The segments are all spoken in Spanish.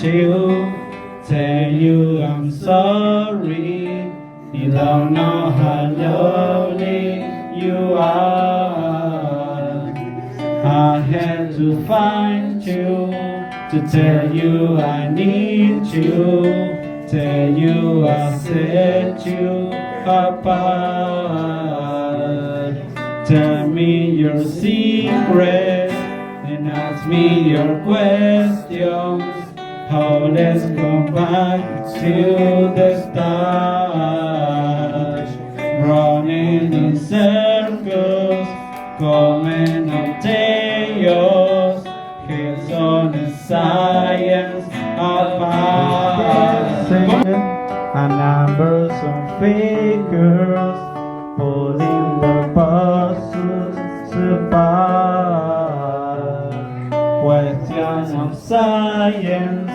to tell you I'm sorry. You don't know how lonely you are. I had to find you to tell you I need you. Tell you I set you apart. Tell me your secret and ask me your questions. Oh, let's go back to the start. Running in circles, coming up chaos. Heads on the science apart. And numbers and figures, pulling the puzzles apart. Questions of science,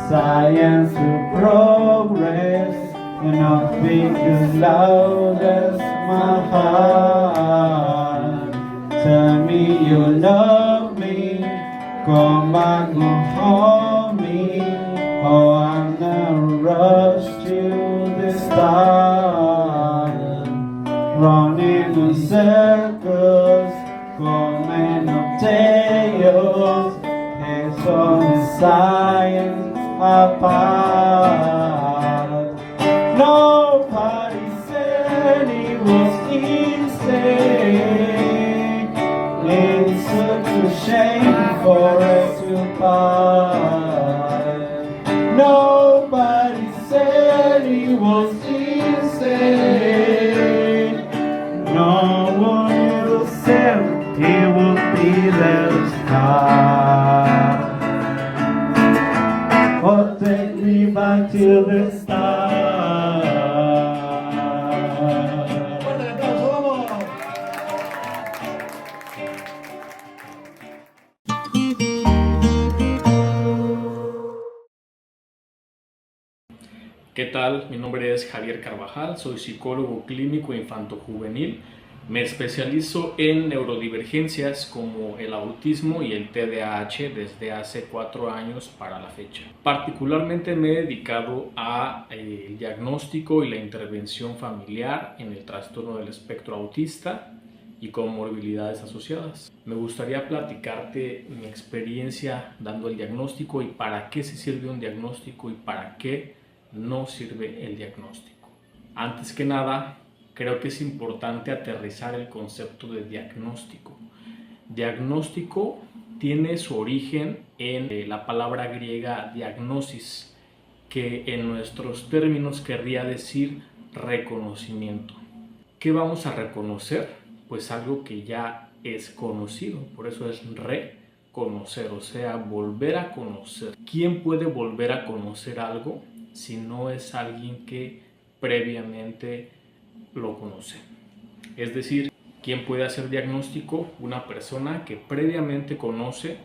science to progress, and I'll speak as loud as my heart. Tell me you love me, come back and hold me. Oh, I'm not rushed to the start. Running in circles, coming up tails. Heads on the science apart. Nobody said it was easy. It's such a shame for us to part. Nobody said it was easy. No one ever said it would be that hard. Oh, take me back to the start. ¿Qué tal? Mi nombre es Javier Carvajal, soy psicólogo clínico infanto-juvenil. Me especializo en neurodivergencias como el autismo y el TDAH desde hace 4 años para la fecha. Particularmente me he dedicado al diagnóstico y la intervención familiar en el trastorno del espectro autista y comorbilidades asociadas. Me gustaría platicarte mi experiencia dando el diagnóstico y para qué se sirve un diagnóstico y para qué no sirve el diagnóstico. Antes que nada, creo que es importante aterrizar el concepto de diagnóstico. Diagnóstico tiene su origen en la palabra griega diagnosis, que en nuestros términos querría decir reconocimiento. ¿Qué vamos a reconocer? Pues algo que ya es conocido, por eso es reconocer, o sea, volver a conocer. ¿Quién puede volver a conocer algo si no es alguien que previamente lo conoce? Es decir, ¿quién puede hacer diagnóstico? Una persona que previamente conoce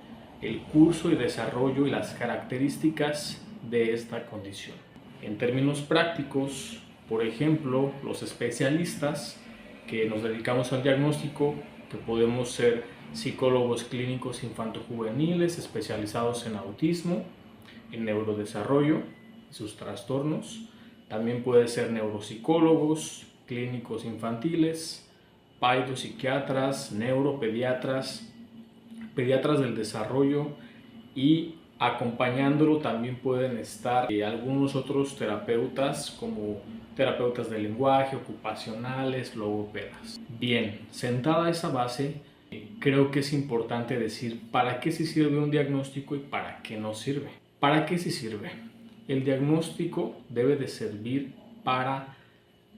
el curso y desarrollo y las características de esta condición. En términos prácticos, por ejemplo, los especialistas que nos dedicamos al diagnóstico, que podemos ser psicólogos clínicos infanto-juveniles especializados en autismo, en neurodesarrollo y sus trastornos. También puede ser neuropsicólogos clínicos infantiles, psiquiatras, neuropediatras, pediatras del desarrollo, y acompañándolo también pueden estar algunos otros terapeutas como terapeutas de lenguaje, ocupacionales, logopedas. Bien, sentada esa base, creo que es importante decir para qué sí sirve un diagnóstico y para qué no sirve. ¿Para qué sí sirve? El diagnóstico debe de servir para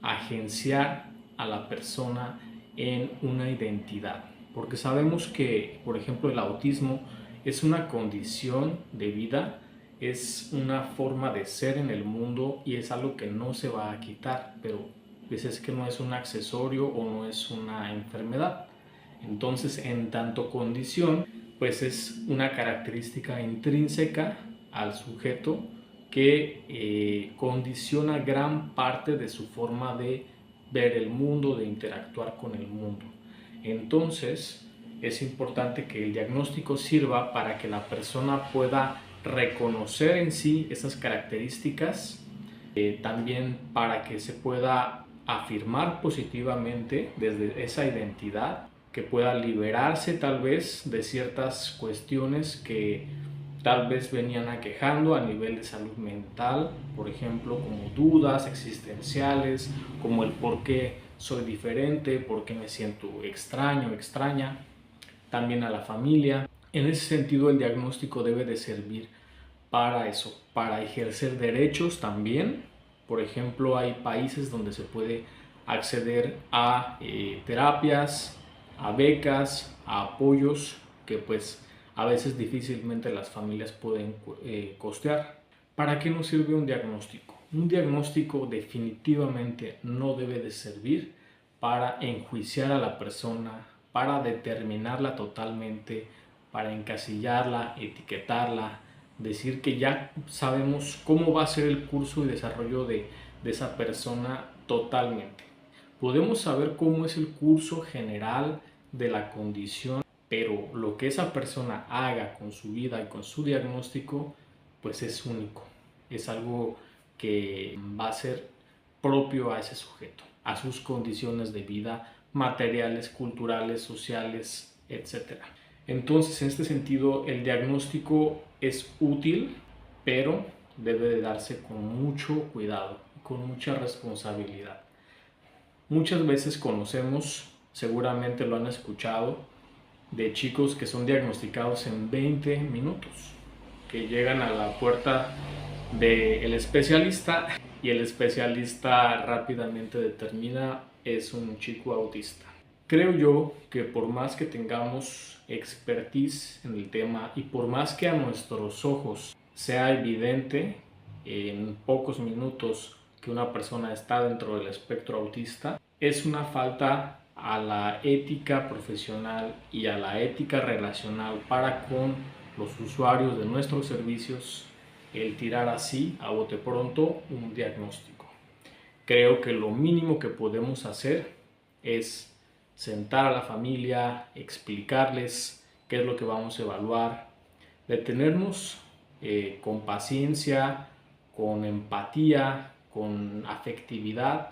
agenciar a la persona en una identidad, porque sabemos que, por ejemplo, el autismo es una condición de vida, es una forma de ser en el mundo y es algo que no se va a quitar, pero pues es que no es un accesorio o no es una enfermedad. Entonces, en tanto condición, pues es una característica intrínseca al sujeto que condiciona gran parte de su forma de ver el mundo, de interactuar con el mundo. Entonces, es importante que el diagnóstico sirva para que la persona pueda reconocer en sí esas características, también para que se pueda afirmar positivamente desde esa identidad, que pueda liberarse tal vez de ciertas cuestiones que tal vez venían aquejando a nivel de salud mental, por ejemplo, como dudas existenciales, como el por qué soy diferente, por qué me siento extraño, extraña, también a la familia. En ese sentido, el diagnóstico debe de servir para eso, para ejercer derechos también. Por ejemplo, hay países donde se puede acceder a terapias, a becas, a apoyos que pues a veces difícilmente las familias pueden costear. ¿Para qué nos sirve un diagnóstico? Un diagnóstico definitivamente no debe de servir para enjuiciar a la persona, para determinarla totalmente, para encasillarla, etiquetarla, decir que ya sabemos cómo va a ser el curso y desarrollo de esa persona totalmente. Podemos saber cómo es el curso general de la condición, pero lo que esa persona haga con su vida y con su diagnóstico, pues es único. Es algo que va a ser propio a ese sujeto, a sus condiciones de vida materiales, culturales, sociales, etc. Entonces, en este sentido, el diagnóstico es útil, pero debe de darse con mucho cuidado, con mucha responsabilidad. Muchas veces conocemos, seguramente lo han escuchado, de chicos que son diagnosticados en 20 minutos, que llegan a la puerta del especialista y el especialista rápidamente determina es un chico autista. Creo yo que por más que tengamos expertise en el tema y por más que a nuestros ojos sea evidente en pocos minutos que una persona está dentro del espectro autista, es una falta a la ética profesional y a la ética relacional para con los usuarios de nuestros servicios el tirar así a bote pronto un diagnóstico. Creo que lo mínimo que podemos hacer es sentar a la familia, explicarles qué es lo que vamos a evaluar, detenernos con paciencia, con empatía, con afectividad,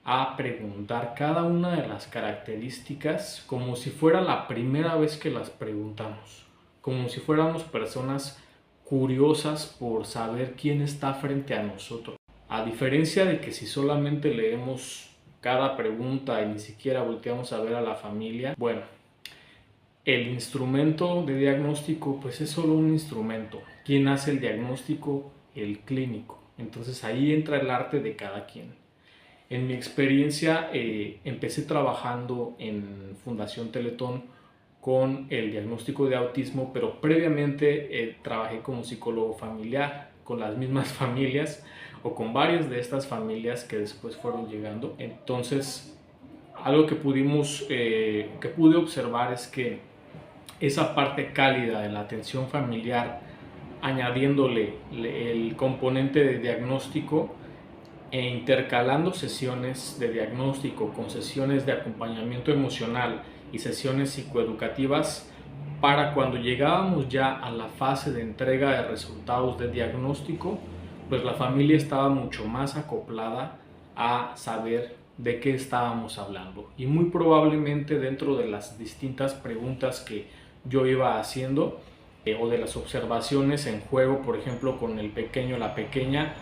a preguntar cada una de las características como si fuera la primera vez que las preguntamos, como si fuéramos personas curiosas por saber quién está frente a nosotros. A diferencia de que si solamente leemos cada pregunta y ni siquiera volteamos a ver a la familia, bueno, el instrumento de diagnóstico pues es solo un instrumento. ¿Quién hace el diagnóstico? El clínico. Entonces ahí entra el arte de cada quien. En mi experiencia empecé trabajando en Fundación Teletón con el diagnóstico de autismo, pero previamente trabajé como psicólogo familiar con las mismas familias o con varias de estas familias que después fueron llegando. Entonces, algo que pude observar es que esa parte cálida de la atención familiar, añadiéndole el componente de diagnóstico e intercalando sesiones de diagnóstico con sesiones de acompañamiento emocional y sesiones psicoeducativas, para cuando llegábamos ya a la fase de entrega de resultados de diagnóstico, pues la familia estaba mucho más acoplada a saber de qué estábamos hablando. Y muy probablemente dentro de las distintas preguntas que yo iba haciendo o de las observaciones en juego, por ejemplo, con el pequeño o la pequeña,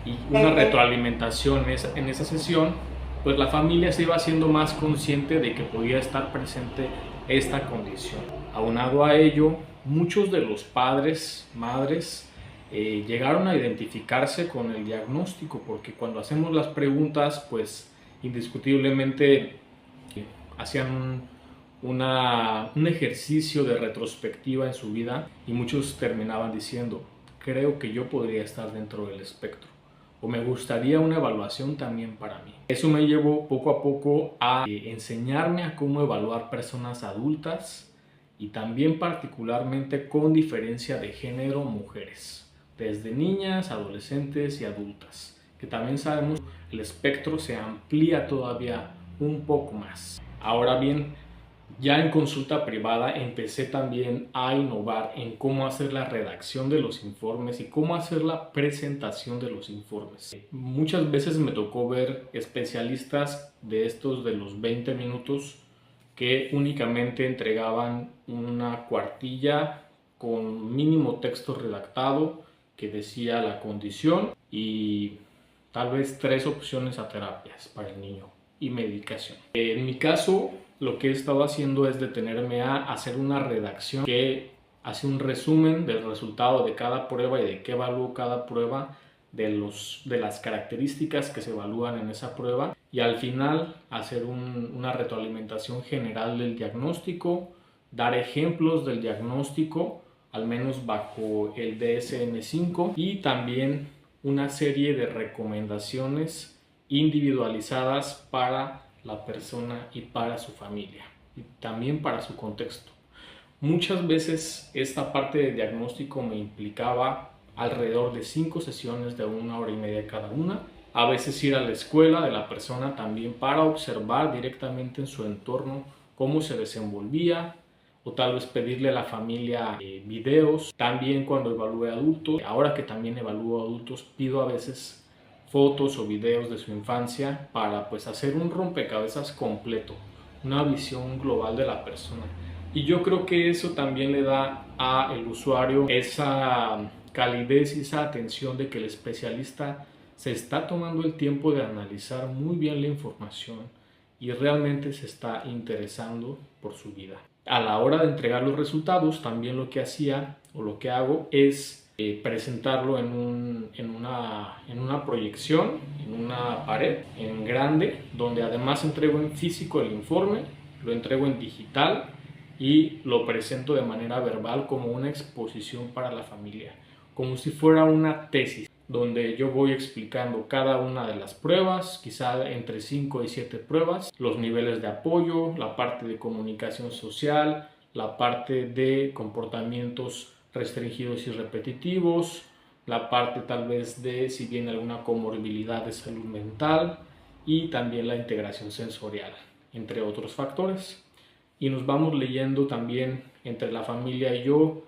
y una retroalimentación en esa sesión, pues la familia se iba haciendo más consciente de que podía estar presente esta condición. Aunado a ello, muchos de los padres, madres, llegaron a identificarse con el diagnóstico, porque cuando hacemos las preguntas, pues indiscutiblemente hacían un ejercicio de retrospectiva en su vida y muchos terminaban diciendo, creo que yo podría estar dentro del espectro, o me gustaría una evaluación también para mí. Eso me llevó poco a poco a enseñarme a cómo evaluar personas adultas y también particularmente con diferencia de género mujeres, desde niñas, adolescentes y adultas, que también sabemos el espectro se amplía todavía un poco más. Ahora bien, Ya en consulta privada empecé también a innovar en cómo hacer la redacción de los informes y cómo hacer la presentación de los informes. Muchas veces me tocó ver especialistas de estos de los 20 minutos que únicamente entregaban una cuartilla con mínimo texto redactado que decía la condición y tal vez 3 opciones a terapias para el niño y medicación. En mi caso, lo que he estado haciendo es detenerme a hacer una redacción que hace un resumen del resultado de cada prueba y de qué evalúo cada prueba, de las características que se evalúan en esa prueba, y al final hacer una retroalimentación general del diagnóstico, dar ejemplos del diagnóstico, al menos bajo el DSM-5, y también una serie de recomendaciones individualizadas para la persona y para su familia, y también para su contexto. Muchas veces esta parte de diagnóstico me implicaba alrededor de 5 sesiones de 1 hora y media cada una. A veces ir a la escuela de la persona también para observar directamente en su entorno cómo se desenvolvía, o tal vez pedirle a la familia videos. También cuando evalúe adultos, ahora que también evalúo adultos, pido a veces fotos o videos de su infancia para pues hacer un rompecabezas completo, una visión global de la persona. Y yo creo que eso también le da al usuario esa calidez y esa atención de que el especialista se está tomando el tiempo de analizar muy bien la información y realmente se está interesando por su vida. A la hora de entregar los resultados, también lo que hacía o lo que hago es presentarlo en una proyección, en una pared, en grande, donde además entrego en físico el informe, lo entrego en digital y lo presento de manera verbal como una exposición para la familia, como si fuera una tesis, donde yo voy explicando cada una de las pruebas, quizá entre 5 y 7 pruebas, los niveles de apoyo, la parte de comunicación social, la parte de comportamientos restringidos y repetitivos, la parte tal vez de si viene alguna comorbilidad de salud mental y también la integración sensorial, entre otros factores. Y nos vamos leyendo también entre la familia y yo,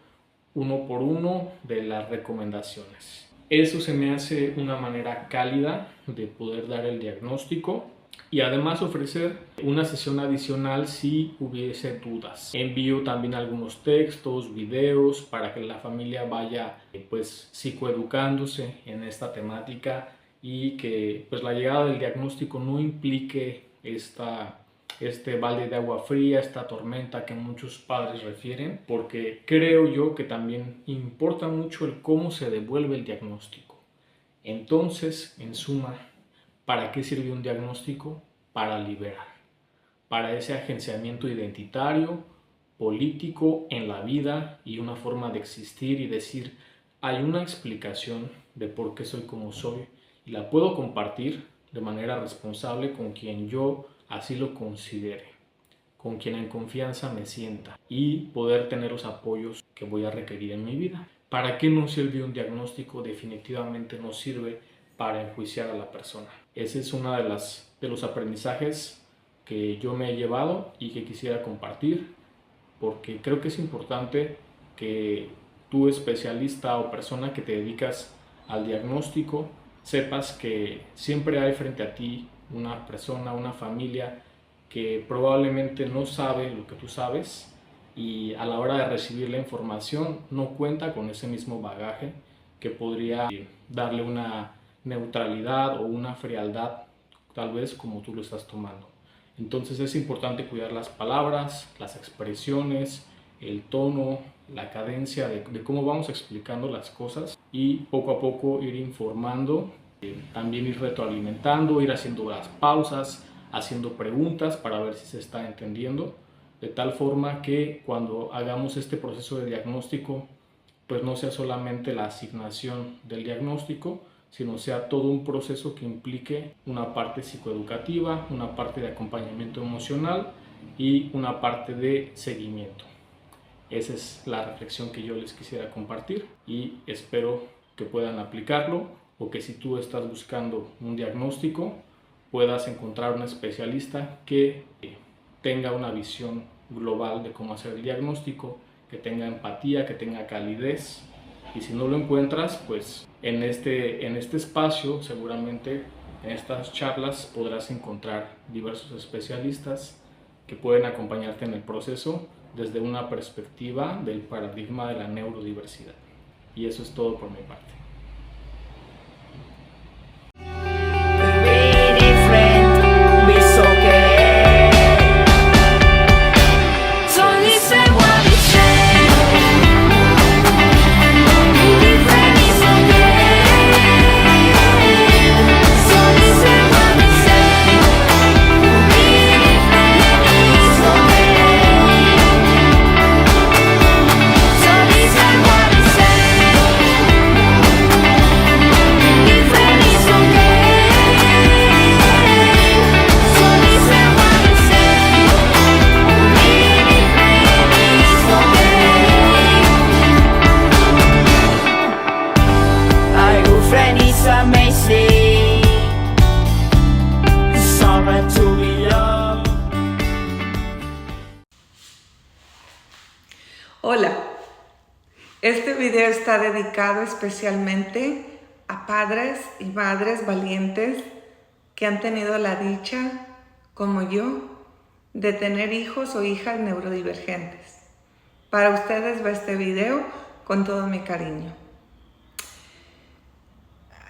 uno por uno, de las recomendaciones. Eso se me hace una manera cálida de poder dar el diagnóstico y además ofrecer una sesión adicional si hubiese dudas. Envío también algunos textos, videos para que la familia vaya pues psicoeducándose en esta temática y que pues la llegada del diagnóstico no implique este balde de agua fría, esta tormenta que muchos padres refieren, porque creo yo que también importa mucho el cómo se devuelve el diagnóstico. Entonces, en suma, ¿para qué sirve un diagnóstico? Para liberar, para ese agenciamiento identitario, político en la vida y una forma de existir y decir, hay una explicación de por qué soy como soy y la puedo compartir de manera responsable con quien yo así lo considere, con quien en confianza me sienta y poder tener los apoyos que voy a requerir en mi vida. ¿Para qué no sirve un diagnóstico? Definitivamente no sirve para enjuiciar a la persona. Ese es uno de los aprendizajes que yo me he llevado y que quisiera compartir, porque creo que es importante que tú, especialista o persona que te dedicas al diagnóstico, sepas que siempre hay frente a ti una persona, una familia que probablemente no sabe lo que tú sabes y a la hora de recibir la información no cuenta con ese mismo bagaje que podría darle una neutralidad o una frialdad, tal vez como tú lo estás tomando. Entonces es importante cuidar las palabras, las expresiones, el tono, la cadencia de cómo vamos explicando las cosas y poco a poco ir informando, también ir retroalimentando, ir haciendo las pausas, haciendo preguntas para ver si se está entendiendo, de tal forma que cuando hagamos este proceso de diagnóstico, pues no sea solamente la asignación del diagnóstico, sino sea todo un proceso que implique una parte psicoeducativa, una parte de acompañamiento emocional y una parte de seguimiento. Esa es la reflexión que yo les quisiera compartir y espero que puedan aplicarlo o que si tú estás buscando un diagnóstico puedas encontrar un especialista que tenga una visión global de cómo hacer el diagnóstico, que tenga empatía, que tenga calidez. Y si no lo encuentras, pues en este espacio, seguramente en estas charlas podrás encontrar diversos especialistas que pueden acompañarte en el proceso desde una perspectiva del paradigma de la neurodiversidad. Y eso es todo por mi parte. Hola, este video está dedicado especialmente a padres y madres valientes que han tenido la dicha, como yo, de tener hijos o hijas neurodivergentes. Para ustedes va este video con todo mi cariño.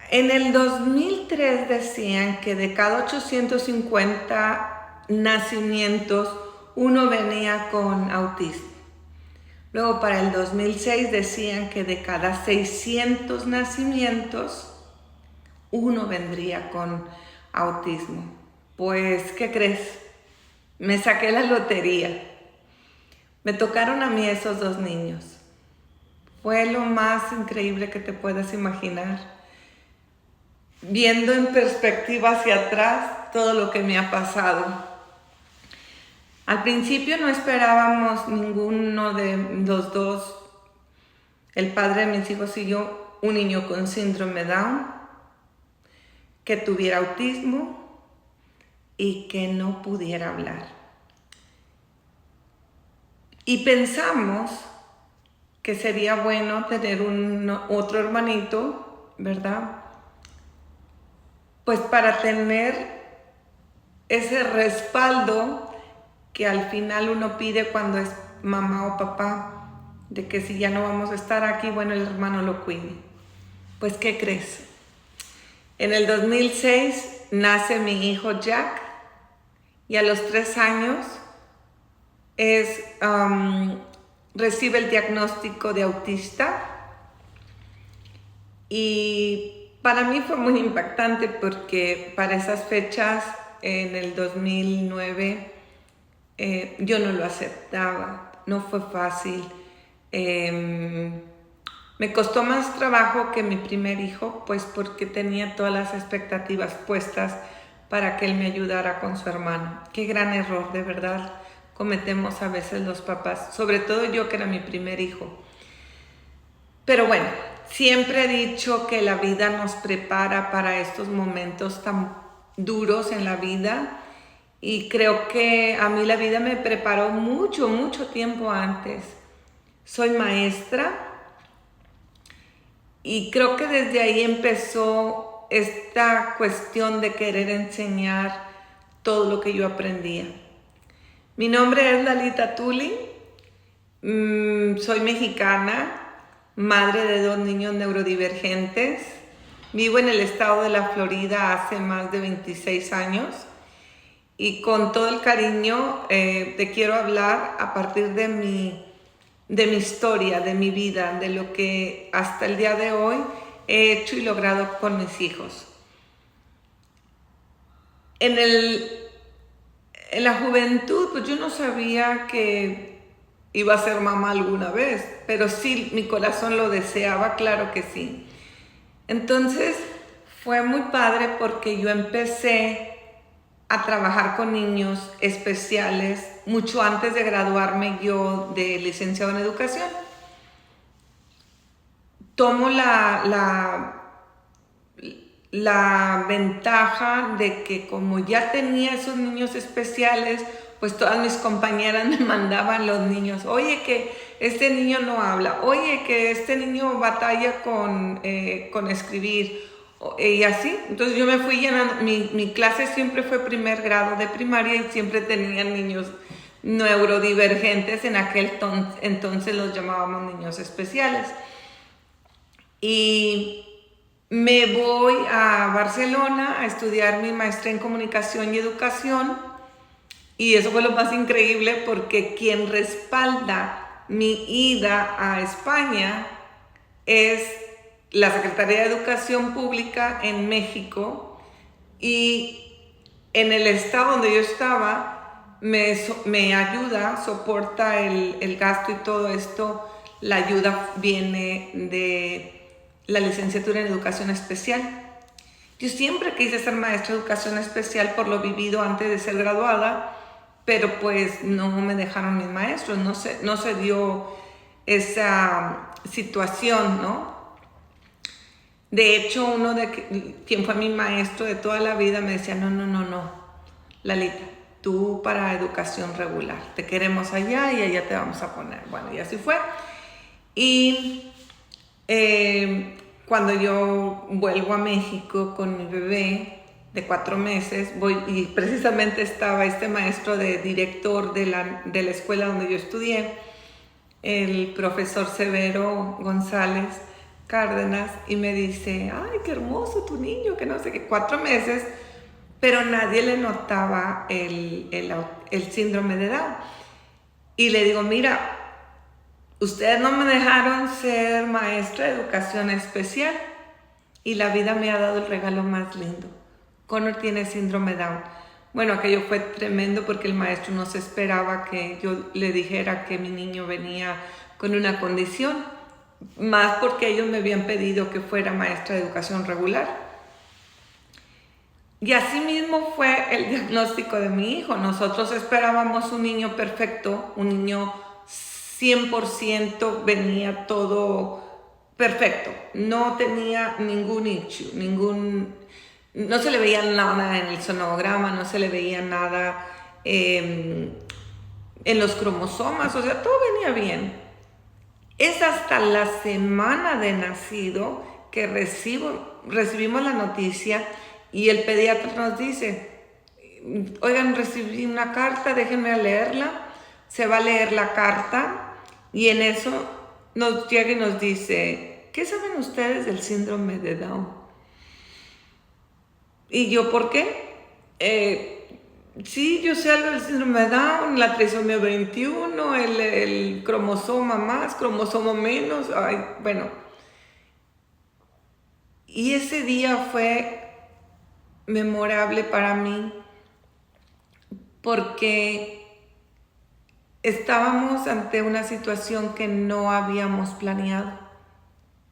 En el 2003 decían que de cada 850 nacimientos, uno venía con autismo. Luego para el 2006 decían que de cada 600 nacimientos, uno vendría con autismo. Pues, ¿qué crees? Me saqué la lotería. Me tocaron a mí esos dos niños. Fue lo más increíble que te puedas imaginar. Viendo en perspectiva hacia atrás todo lo que me ha pasado. Al principio no esperábamos ninguno de los dos, el padre de mis hijos y yo, un niño con síndrome Down, que tuviera autismo y que no pudiera hablar. Y pensamos que sería bueno tener otro hermanito, ¿verdad? Pues para tener ese respaldo que al final uno pide cuando es mamá o papá, de que si ya no vamos a estar aquí, bueno, el hermano lo cuide. Pues, ¿qué crees? En el 2006 nace mi hijo Jack y a los 3 años recibe el diagnóstico de autista. Y para mí fue muy impactante porque para esas fechas, en el 2009, yo no lo aceptaba, no fue fácil. Me costó más trabajo que mi primer hijo, pues porque tenía todas las expectativas puestas para que él me ayudara con su hermano. Qué gran error, de verdad, cometemos a veces los papás, sobre todo yo que era mi primer hijo. Pero bueno, siempre he dicho que la vida nos prepara para estos momentos tan duros en la vida. Y creo que a mí la vida me preparó mucho tiempo antes. Soy maestra y creo que desde ahí empezó esta cuestión de querer enseñar todo lo que yo aprendía. Mi nombre es Lalita Tuli, soy mexicana, madre de 2 niños neurodivergentes. Vivo en el estado de la Florida hace más de 26 años. Y con todo el cariño te quiero hablar a partir de mi historia, de mi vida, de lo que hasta el día de hoy he hecho y logrado con mis hijos. En la juventud, pues yo no sabía que iba a ser mamá alguna vez, pero sí, mi corazón lo deseaba, claro que sí. Entonces, fue muy padre porque yo empecé a trabajar con niños especiales mucho antes de graduarme yo de licenciado en educación. Tomo la ventaja de que como ya tenía esos niños especiales, pues todas mis compañeras me mandaban los niños, oye que este niño no habla, oye que este niño batalla con escribir, y así. Entonces yo me fui llenando, mi clase siempre fue primer grado de primaria y siempre tenían niños neurodivergentes, en aquel entonces los llamábamos niños especiales. Y me voy a Barcelona a estudiar mi maestría en comunicación y educación, y eso fue lo más increíble porque quien respalda mi ida a España es la Secretaría de Educación Pública en México, y en el estado donde yo estaba me ayuda, soporta el gasto y todo esto. La ayuda viene de la licenciatura en educación especial. Yo siempre quise ser maestra de educación especial por lo vivido antes de ser graduada, pero pues no me dejaron mis maestros, no se dio esa situación, ¿no? De hecho, quien fue mi maestro de toda la vida me decía, no, Lalita, tú para educación regular, te queremos allá y allá te vamos a poner. Bueno, y así fue. Y cuando yo vuelvo a México con mi bebé de 4 meses, y precisamente estaba este maestro de director de la escuela donde yo estudié, el profesor Severo González Cárdenas, y me dice, ay, qué hermoso tu niño, que no sé qué, 4 meses, pero nadie le notaba el síndrome de Down. Y le digo, mira, ustedes no me dejaron ser maestra de educación especial y la vida me ha dado el regalo más lindo. Connor tiene síndrome Down. Bueno, aquello fue tremendo porque el maestro no se esperaba que yo le dijera que mi niño venía con una condición, más porque ellos me habían pedido que fuera maestra de educación regular. Y así mismo fue el diagnóstico de mi hijo. Nosotros esperábamos un niño perfecto, un niño 100%, venía todo perfecto, no tenía ningún issue, no se le veía nada en el sonograma, no se le veía nada en los cromosomas, o sea, todo venía bien. Es hasta la semana de nacido que recibimos la noticia y el pediatra nos dice, oigan, recibí una carta, déjenme leerla. Se va a leer la carta y en eso nos llega y nos dice, ¿qué saben ustedes del síndrome de Down? Y yo, ¿por qué? Sí, yo sé algo del síndrome de Down, la trisomía 21, el cromosoma más, cromosoma menos, ay, bueno. Y ese día fue memorable para mí porque estábamos ante una situación que no habíamos planeado,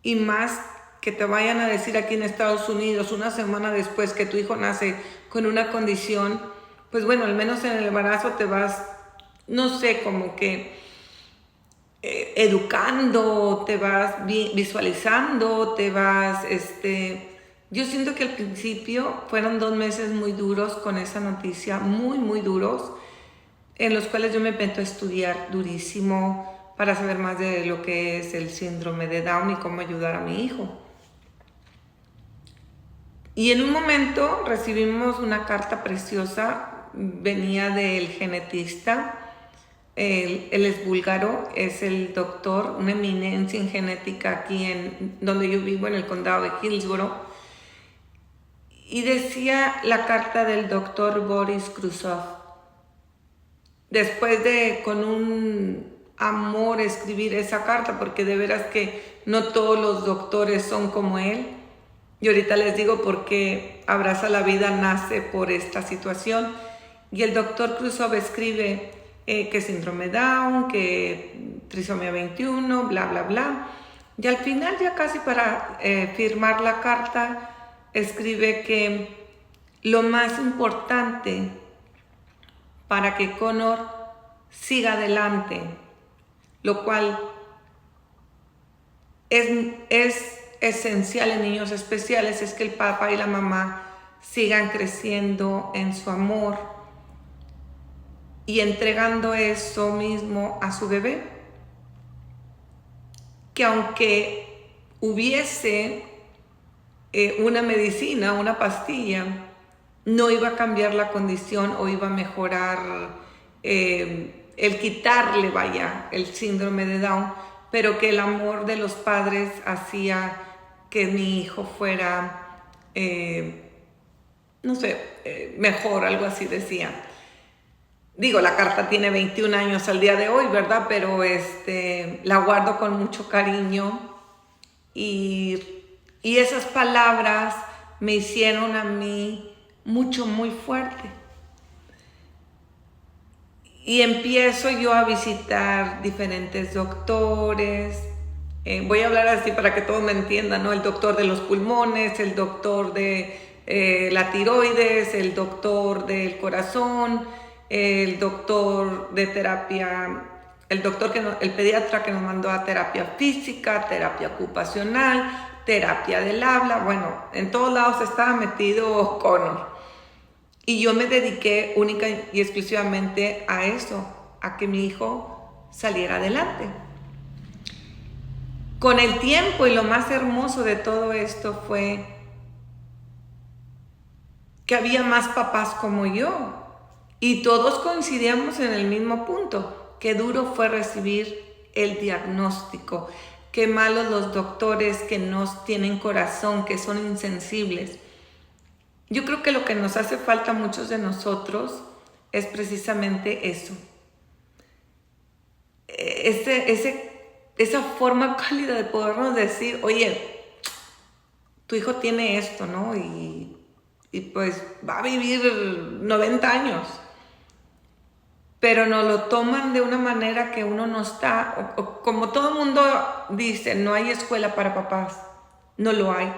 y más que te vayan a decir aquí en Estados Unidos una semana después que tu hijo nace con una condición, pues bueno, al menos en el embarazo te vas, no sé, como que educando, te vas visualizando, te vas, yo siento que al principio fueron 2 meses muy duros con esa noticia, muy, muy duros, en los cuales yo me meto a estudiar durísimo para saber más de lo que es el síndrome de Down y cómo ayudar a mi hijo. Y en un momento recibimos una carta preciosa, venía del genetista, él es búlgaro, es el doctor, una eminencia en genética aquí en donde yo vivo, en el condado de Hillsborough, y decía la carta del doctor Boris Krusov. Después de con un amor escribir esa carta, porque de veras que no todos los doctores son como él, y ahorita les digo por qué Abraza la Vida nace por esta situación. Y el doctor Krusov escribe que síndrome Down, que trisomía 21, bla, bla, bla. Y al final, ya casi para firmar la carta, escribe que lo más importante para que Connor siga adelante, lo cual es esencial en niños especiales, es que el papá y la mamá sigan creciendo en su amor y entregando eso mismo a su bebé. Que aunque hubiese una medicina, una pastilla, no iba a cambiar la condición o iba a mejorar el quitarle, vaya, el síndrome de Down, pero que el amor de los padres hacía que mi hijo fuera, mejor, algo así decía. Digo, la carta tiene 21 años al día de hoy, ¿verdad? Pero la guardo con mucho cariño y esas palabras me hicieron a mí muy fuerte. Y empiezo yo a visitar diferentes doctores. Voy a hablar así para que todos me entiendan, ¿no? El doctor de los pulmones, el doctor de la tiroides, el doctor del corazón, el doctor de terapia, el pediatra que nos mandó a terapia física, terapia ocupacional, terapia del habla. Bueno, en todos lados estaba metido Connor. Y yo me dediqué única y exclusivamente a eso, a que mi hijo saliera adelante. Con el tiempo, y lo más hermoso de todo esto fue que había más papás como yo. Y todos coincidíamos en el mismo punto. Qué duro fue recibir el diagnóstico. Qué malos los doctores que no tienen corazón, que son insensibles. Yo creo que lo que nos hace falta a muchos de nosotros es precisamente eso. Esa forma cálida de podernos decir, oye, tu hijo tiene esto, ¿no? Y pues va a vivir 90 años. Pero nos lo toman de una manera que uno no está, o como todo el mundo dice, no hay escuela para papás, no lo hay.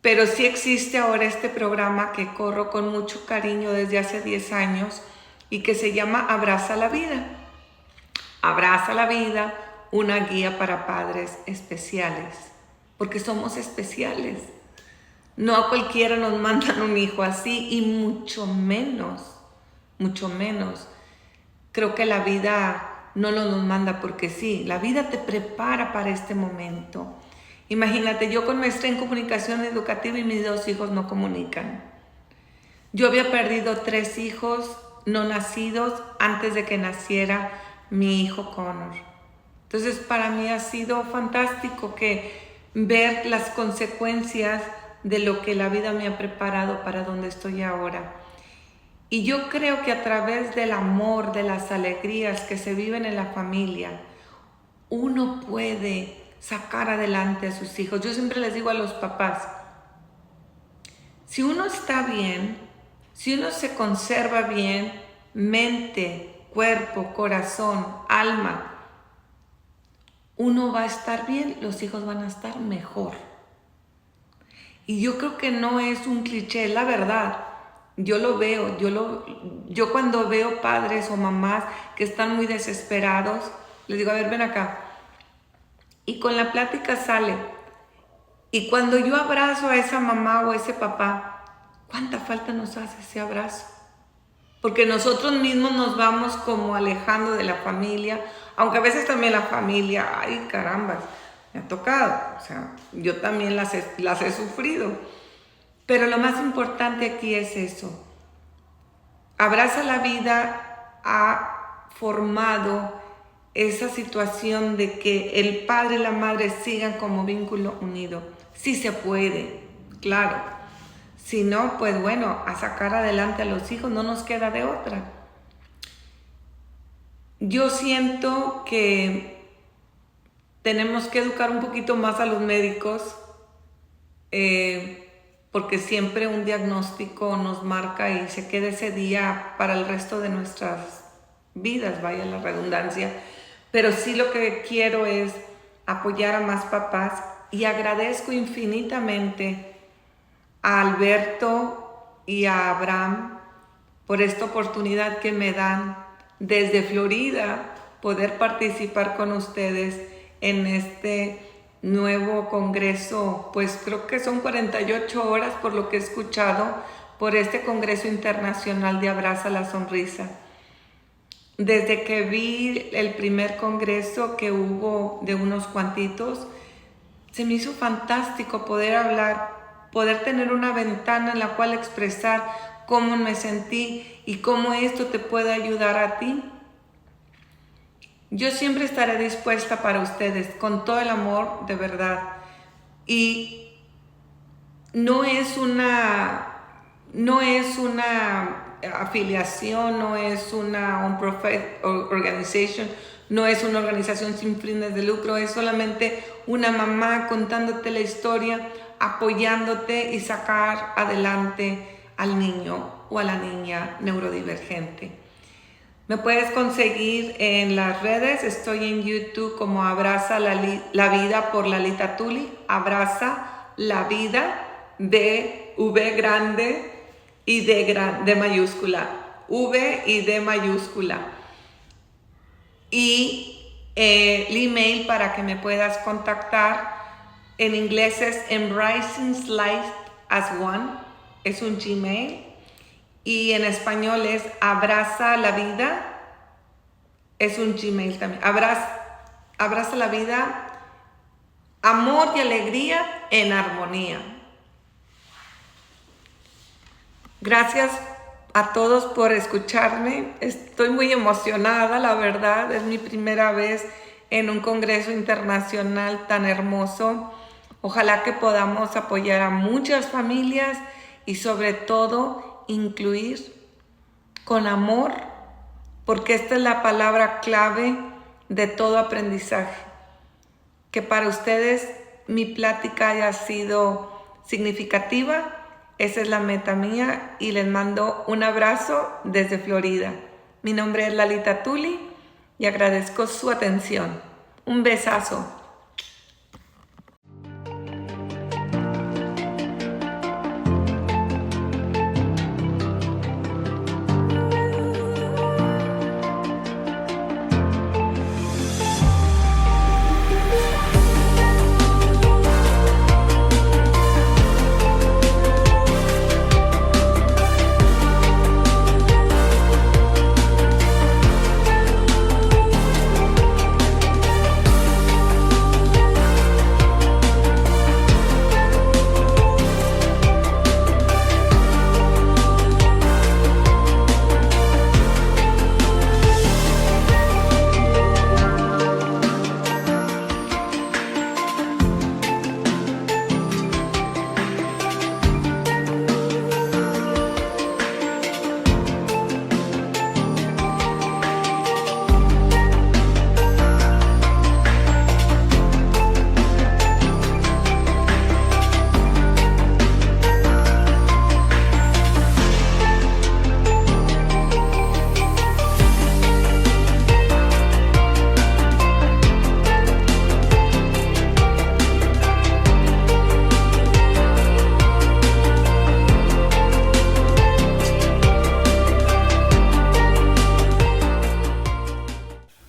Pero sí existe ahora este programa que corro con mucho cariño desde hace 10 años y que se llama Abraza la Vida. Abraza la Vida, una guía para padres especiales, porque somos especiales. No a cualquiera nos mandan un hijo así y mucho menos. Creo que la vida no nos manda porque sí, la vida te prepara para este momento. Imagínate, yo con maestría en comunicación educativa y mis 2 hijos no comunican. Yo había perdido 3 hijos no nacidos antes de que naciera mi hijo Connor. Entonces para mí ha sido fantástico ver las consecuencias de lo que la vida me ha preparado para donde estoy ahora. Y yo creo que a través del amor, de las alegrías que se viven en la familia, uno puede sacar adelante a sus hijos. Yo siempre les digo a los papás, si uno está bien, si uno se conserva bien, mente, cuerpo, corazón, alma, uno va a estar bien, los hijos van a estar mejor. Y yo creo que no es un cliché, es la verdad. Yo lo veo, yo cuando veo padres o mamás que están muy desesperados, les digo, a ver, ven acá. Y con la plática sale. Y cuando yo abrazo a esa mamá o a ese papá, ¿cuánta falta nos hace ese abrazo? Porque nosotros mismos nos vamos como alejando de la familia, aunque a veces también la familia, ay carambas, me ha tocado, o sea, yo también las he sufrido. Pero lo más importante aquí es eso. Abraza la Vida ha formado esa situación de que el padre y la madre sigan como vínculo unido. Sí se puede, claro. Si no, pues bueno, a sacar adelante a los hijos, no nos queda de otra. Yo siento que tenemos que educar un poquito más a los médicos, porque siempre un diagnóstico nos marca y se queda ese día para el resto de nuestras vidas, vaya la redundancia. Pero sí lo que quiero es apoyar a más papás y agradezco infinitamente a Alberto y a Abraham por esta oportunidad que me dan desde Florida poder participar con ustedes en este nuevo congreso, pues creo que son 48 horas por lo que he escuchado, por este Congreso Internacional de Abraza la Sonrisa. desde que vi el primer congreso que hubo de unos cuantitos, se me hizo fantástico poder hablar, poder tener una ventana en la cual expresar cómo me sentí y cómo esto te puede ayudar a ti. Yo siempre estaré dispuesta para ustedes, con todo el amor, de verdad. Y no es una afiliación, no es una non-profit organization, no es una organización sin fines de lucro, es solamente una mamá contándote la historia, apoyándote y sacar adelante al niño o a la niña neurodivergente. Me puedes conseguir en las redes, estoy en YouTube como Abraza la Vida por Lalita Tuli, Abraza la Vida, de V grande y D mayúscula, V y D mayúscula. Y el email para que me puedas contactar en inglés es Embracing Life as One, es un Gmail. Y en español es Abraza la Vida, es un Gmail también. Abraza la vida, amor y alegría en armonía. Gracias a todos por escucharme. Estoy muy emocionada, la verdad. Es mi primera vez en un congreso internacional tan hermoso. Ojalá que podamos apoyar a muchas familias y sobre todo incluir con amor, porque esta es la palabra clave de todo aprendizaje. Que para ustedes mi plática haya sido significativa, esa es la meta mía y les mando un abrazo desde Florida. Mi nombre es Lalita Tuli y agradezco su atención. Un besazo.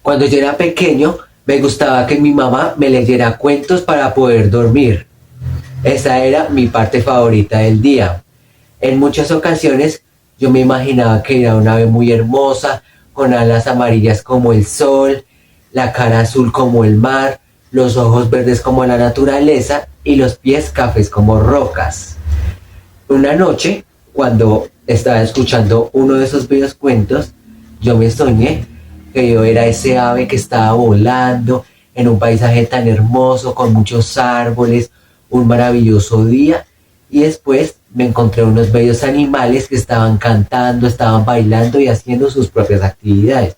Cuando yo era pequeño, me gustaba que mi mamá me leyera cuentos para poder dormir. Esa era mi parte favorita del día. En muchas ocasiones yo me imaginaba que era una ave muy hermosa, con alas amarillas como el sol, la cara azul como el mar, los ojos verdes como la naturaleza y los pies cafés como rocas. Una noche, cuando estaba escuchando uno de esos bellos cuentos, yo me soñé que yo era ese ave que estaba volando en un paisaje tan hermoso, con muchos árboles, un maravilloso día, y después me encontré unos bellos animales que estaban cantando, estaban bailando y haciendo sus propias actividades.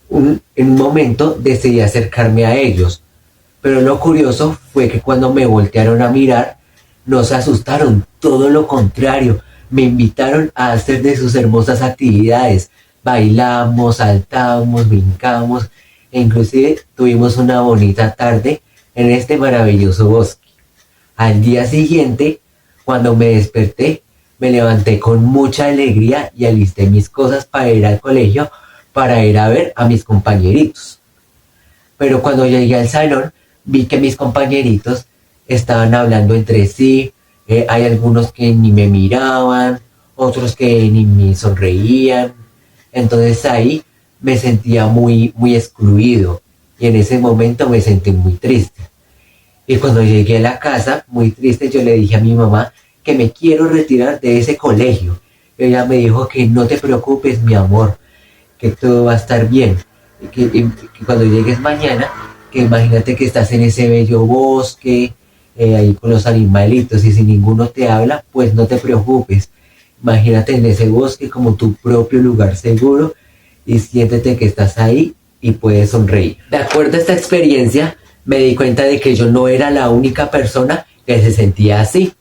En un momento decidí acercarme a ellos, pero lo curioso fue que cuando me voltearon a mirar, no se asustaron, todo lo contrario, me invitaron a hacer de sus hermosas actividades. Bailamos, saltamos, brincamos e inclusive tuvimos una bonita tarde en este maravilloso bosque. Al día siguiente, cuando me desperté, me levanté con mucha alegría y alisté mis cosas para ir al colegio, para ir a ver a mis compañeritos. Pero cuando llegué al salón, vi que mis compañeritos estaban hablando entre sí, hay algunos que ni me miraban, otros que ni me sonreían. Entonces ahí me sentía muy excluido y en ese momento me sentí muy triste. Y cuando llegué a la casa, muy triste, yo le dije a mi mamá que me quiero retirar de ese colegio. Y ella me dijo que no te preocupes, mi amor, que todo va a estar bien. Y que cuando llegues mañana, que imagínate que estás en ese bello bosque, ahí con los animalitos, y si ninguno te habla, pues no te preocupes. Imagínate en ese bosque como tu propio lugar seguro y siéntete que estás ahí y puedes sonreír. De acuerdo a esta experiencia, me di cuenta de que yo no era la única persona que se sentía así.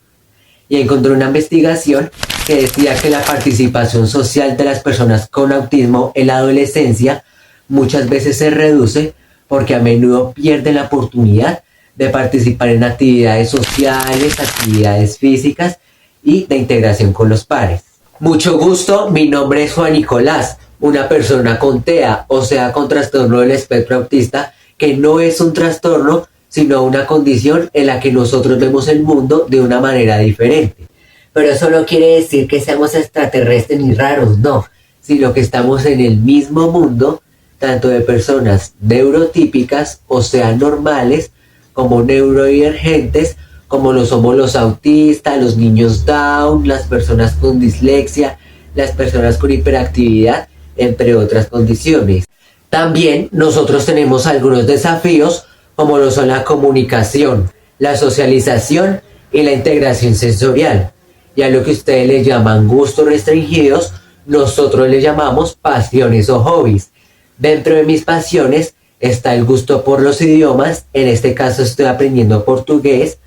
Y encontré una investigación que decía que la participación social de las personas con autismo en la adolescencia muchas veces se reduce porque a menudo pierden la oportunidad de participar en actividades sociales, actividades físicas y de integración con los pares. Mucho gusto, mi nombre es Juan Nicolás, una persona con TEA, o sea, con trastorno del espectro autista, que no es un trastorno, sino una condición en la que nosotros vemos el mundo de una manera diferente. Pero eso no quiere decir que seamos extraterrestres ni raros, no, sino que estamos en el mismo mundo, tanto de personas neurotípicas, o sea, normales, como neurodivergentes, como lo somos los autistas, los niños Down, las personas con dislexia, las personas con hiperactividad, entre otras condiciones. También nosotros tenemos algunos desafíos, como lo son la comunicación, la socialización y la integración sensorial. Y a lo que ustedes le llaman gustos restringidos, nosotros le llamamos pasiones o hobbies. Dentro de mis pasiones está el gusto por los idiomas, en este caso estoy aprendiendo portugués,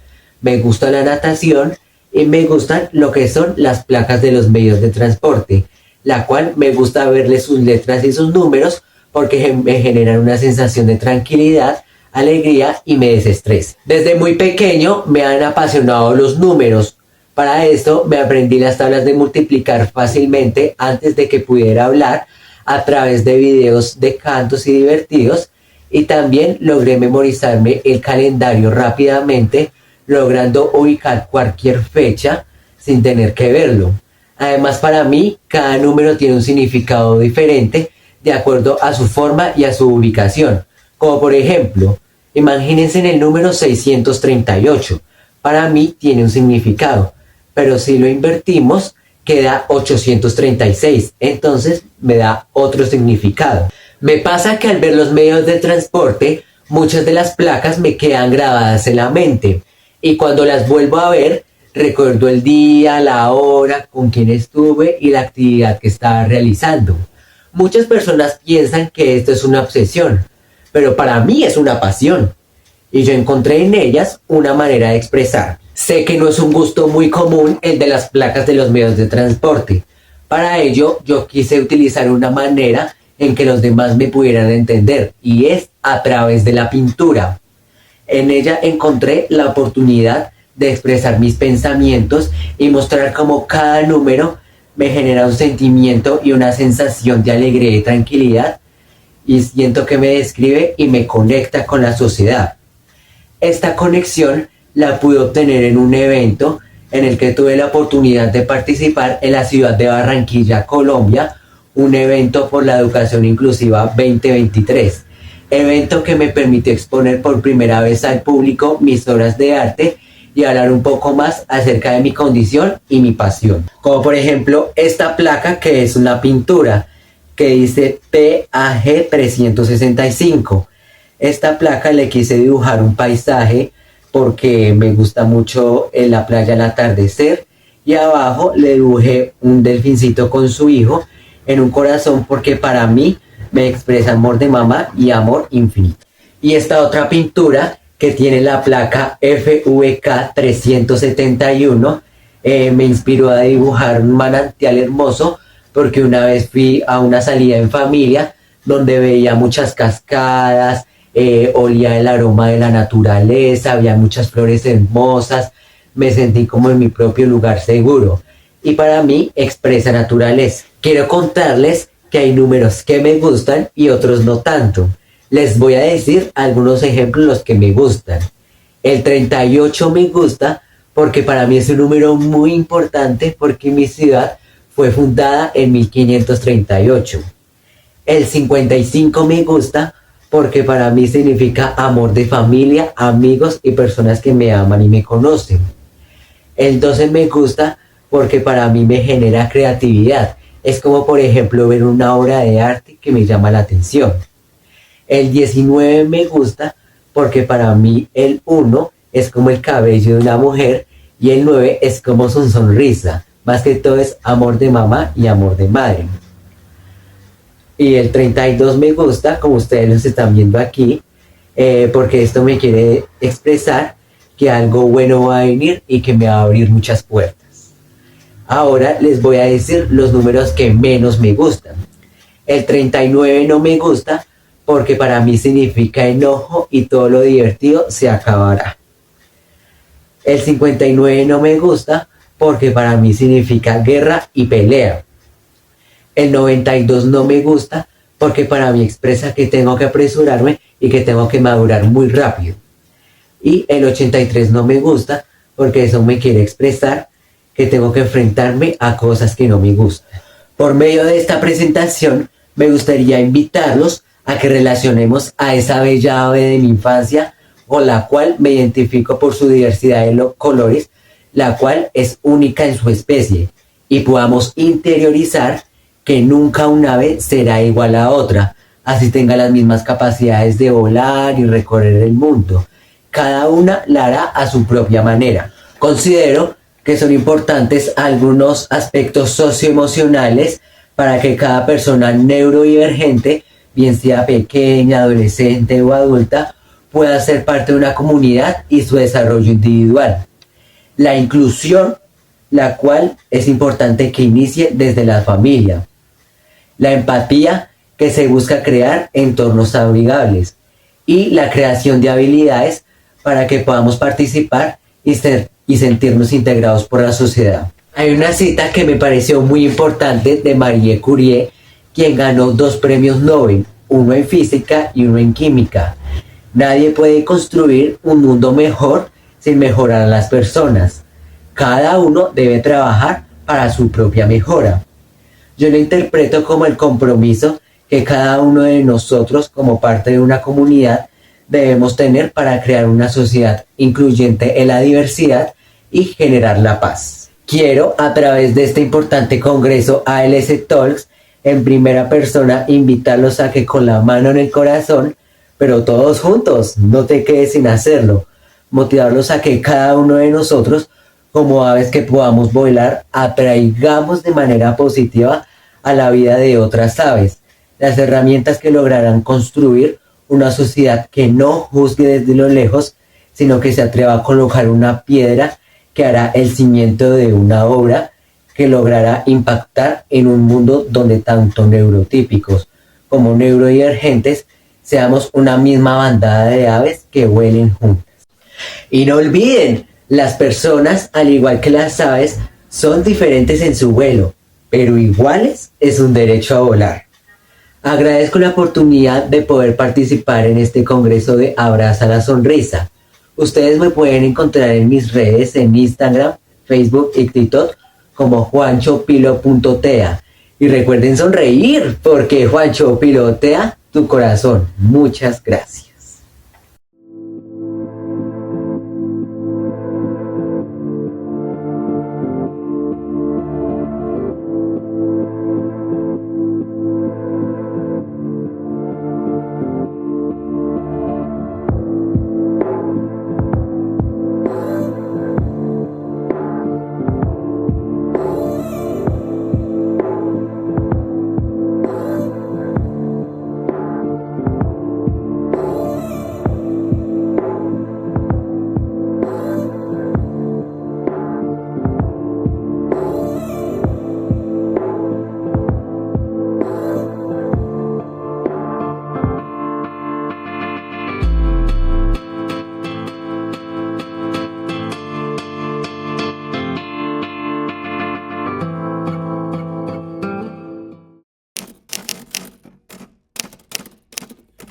me gusta la natación y me gustan lo que son las placas de los medios de transporte, la cual me gusta verle sus letras y sus números porque me generan una sensación de tranquilidad, alegría y me desestresa. Desde muy pequeño me han apasionado los números. Para esto me aprendí las tablas de multiplicar fácilmente antes de que pudiera hablar a través de videos de cantos y divertidos, y también logré memorizarme el calendario rápidamente, logrando ubicar cualquier fecha sin tener que verlo. Además, para mí, cada número tiene un significado diferente de acuerdo a su forma y a su ubicación. Como por ejemplo, imagínense en el número 638. Para mí tiene un significado, pero si lo invertimos, queda 836. Entonces me da otro significado. Me pasa que al ver los medios de transporte, muchas de las placas me quedan grabadas en la mente. Y cuando las vuelvo a ver, recuerdo el día, la hora, con quién estuve y la actividad que estaba realizando. Muchas personas piensan que esto es una obsesión, pero para mí es una pasión. Y yo encontré en ellas una manera de expresar. Sé que no es un gusto muy común el de las placas de los medios de transporte. Para ello, yo quise utilizar una manera en que los demás me pudieran entender, y es a través de la pintura. En ella encontré la oportunidad de expresar mis pensamientos y mostrar cómo cada número me genera un sentimiento y una sensación de alegría y tranquilidad, y siento que me describe y me conecta con la sociedad. Esta conexión la pude obtener en un evento en el que tuve la oportunidad de participar en la ciudad de Barranquilla, Colombia, un evento por la educación inclusiva 2023, evento que me permitió exponer por primera vez al público mis obras de arte y hablar un poco más acerca de mi condición y mi pasión. Como por ejemplo esta placa, que es una pintura que dice PAG 365. Esta placa le quise dibujar un paisaje porque me gusta mucho en la playa el atardecer, y abajo le dibujé un delfincito con su hijo en un corazón porque para mí me expresa amor de mamá y amor infinito. Y esta otra pintura que tiene la placa FVK 371 me inspiró a dibujar un manantial hermoso porque una vez fui a una salida en familia donde veía muchas cascadas, olía el aroma de la naturaleza, había muchas flores hermosas, me sentí como en mi propio lugar seguro y para mí expresa naturaleza. Quiero contarles que hay números que me gustan y otros no tanto. Les voy a decir algunos ejemplos los que me gustan. El 38 me gusta porque para mí es un número muy importante porque mi ciudad fue fundada en 1538. El 55 me gusta porque para mí significa amor de familia, amigos y personas que me aman y me conocen. El 12 me gusta porque para mí me genera creatividad. Es como por ejemplo ver una obra de arte que me llama la atención. El 19 me gusta porque para mí el 1 es como el cabello de una mujer y el 9 es como su sonrisa. Más que todo es amor de mamá y amor de madre. Y el 32 me gusta, como ustedes los están viendo aquí, porque esto me quiere expresar que algo bueno va a venir y que me va a abrir muchas puertas. Ahora les voy a decir los números que menos me gustan. El 39 no me gusta porque para mí significa enojo y todo lo divertido se acabará. El 59 no me gusta porque para mí significa guerra y pelea. El 92 no me gusta porque para mí expresa que tengo que apresurarme y que tengo que madurar muy rápido. Y el 83 no me gusta porque eso me quiere expresar que tengo que enfrentarme a cosas que no me gustan. Por medio de esta presentación me gustaría invitarlos a que relacionemos a esa bella ave de mi infancia con la cual me identifico por su diversidad de colores, la cual es única en su especie, y podamos interiorizar que nunca un ave será igual a otra, así tenga las mismas capacidades de volar y recorrer el mundo. Cada una la hará a su propia manera. Considero que son importantes algunos aspectos socioemocionales para que cada persona neurodivergente, bien sea pequeña, adolescente o adulta, pueda ser parte de una comunidad y su desarrollo individual. La inclusión, la cual es importante que inicie desde la familia. La empatía, que se busca crear entornos amigables. Y la creación de habilidades para que podamos participar y sentirnos integrados por la sociedad. Hay una cita que me pareció muy importante de Marie Curie, quien ganó 2 premios Nobel, uno en física y uno en química. Nadie puede construir un mundo mejor sin mejorar a las personas. Cada uno debe trabajar para su propia mejora. Yo lo interpreto como el compromiso que cada uno de nosotros, como parte de una comunidad, debemos tener para crear una sociedad incluyente en la diversidad y generar la paz. Quiero, a través de este importante congreso ALS Talks, en primera persona, invitarlos a que con la mano en el corazón, pero todos juntos, no te quedes sin hacerlo, motivarlos a que cada uno de nosotros, como aves que podamos volar, atraigamos de manera positiva a la vida de otras aves, las herramientas que lograrán construir una sociedad que no juzgue desde lo lejos, sino que se atreva a colocar una piedra que hará el cimiento de una obra que logrará impactar en un mundo donde tanto neurotípicos como neurodivergentes seamos una misma bandada de aves que vuelen juntas. Y no olviden, las personas, al igual que las aves, son diferentes en su vuelo, pero iguales es un derecho a volar. Agradezco la oportunidad de poder participar en este congreso de Abraza la Sonrisa. Ustedes me pueden encontrar en mis redes, en Instagram, Facebook y TikTok como juanchopilo.tea. Y recuerden sonreír, porque Juancho pilotea tu corazón. Muchas gracias.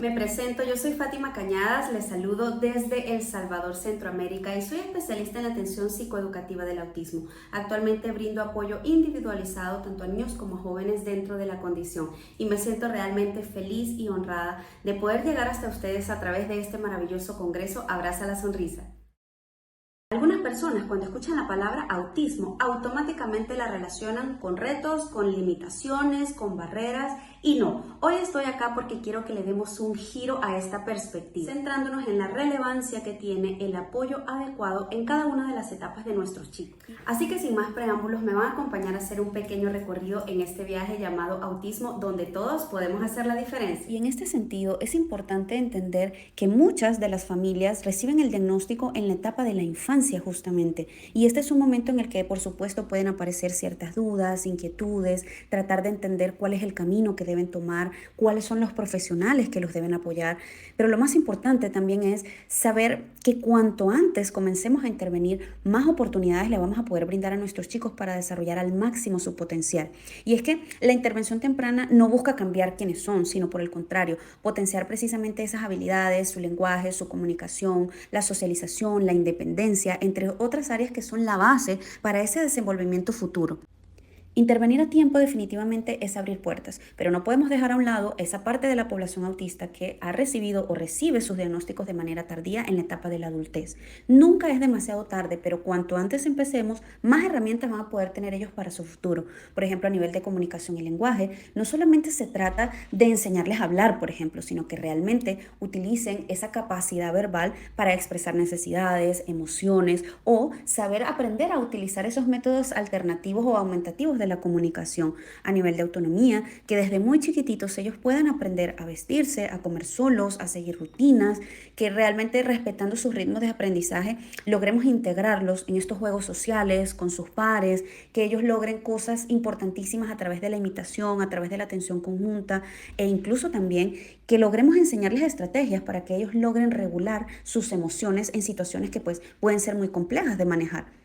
Me presento, yo soy Fátima Cañadas, les saludo desde El Salvador, Centroamérica, y soy especialista en atención psicoeducativa del autismo. Actualmente brindo apoyo individualizado tanto a niños como a jóvenes dentro de la condición y me siento realmente feliz y honrada de poder llegar hasta ustedes a través de este maravilloso congreso Abraza la Sonrisa. Algunas personas cuando escuchan la palabra autismo automáticamente la relacionan con retos, con limitaciones, con barreras y no. Hoy estoy acá porque quiero que le demos un giro a esta perspectiva, centrándonos en la relevancia que tiene el apoyo adecuado en cada una de las etapas de nuestros chicos. Así que sin más preámbulos me van a acompañar a hacer un pequeño recorrido en este viaje llamado autismo donde todos podemos hacer la diferencia. Y en este sentido es importante entender que muchas de las familias reciben el diagnóstico en la etapa de la infancia justamente. Y este es un momento en el que por supuesto pueden aparecer ciertas dudas, inquietudes, tratar de entender cuál es el camino que deben tomar, cuáles son los profesionales que los deben apoyar. Pero lo más importante también es saber que cuanto antes comencemos a intervenir, más oportunidades le vamos a poder brindar a nuestros chicos para desarrollar al máximo su potencial. Y es que la intervención temprana no busca cambiar quiénes son, sino por el contrario, potenciar precisamente esas habilidades, su lenguaje, su comunicación, la socialización, la independencia, entre otras áreas que son la base para ese desenvolvimiento futuro. Intervenir a tiempo definitivamente es abrir puertas, pero no podemos dejar a un lado esa parte de la población autista que ha recibido o recibe sus diagnósticos de manera tardía en la etapa de la adultez. Nunca es demasiado tarde, pero cuanto antes empecemos, más herramientas van a poder tener ellos para su futuro. Por ejemplo, a nivel de comunicación y lenguaje, no solamente se trata de enseñarles a hablar, por ejemplo, sino que realmente utilicen esa capacidad verbal para expresar necesidades, emociones o saber aprender a utilizar esos métodos alternativos o aumentativos de la comunicación a nivel de autonomía, que desde muy chiquititos ellos puedan aprender a vestirse, a comer solos, a seguir rutinas, que realmente respetando sus ritmos de aprendizaje logremos integrarlos en estos juegos sociales con sus pares, que ellos logren cosas importantísimas a través de la imitación, a través de la atención conjunta e incluso también que logremos enseñarles estrategias para que ellos logren regular sus emociones en situaciones que pues pueden ser muy complejas de manejar.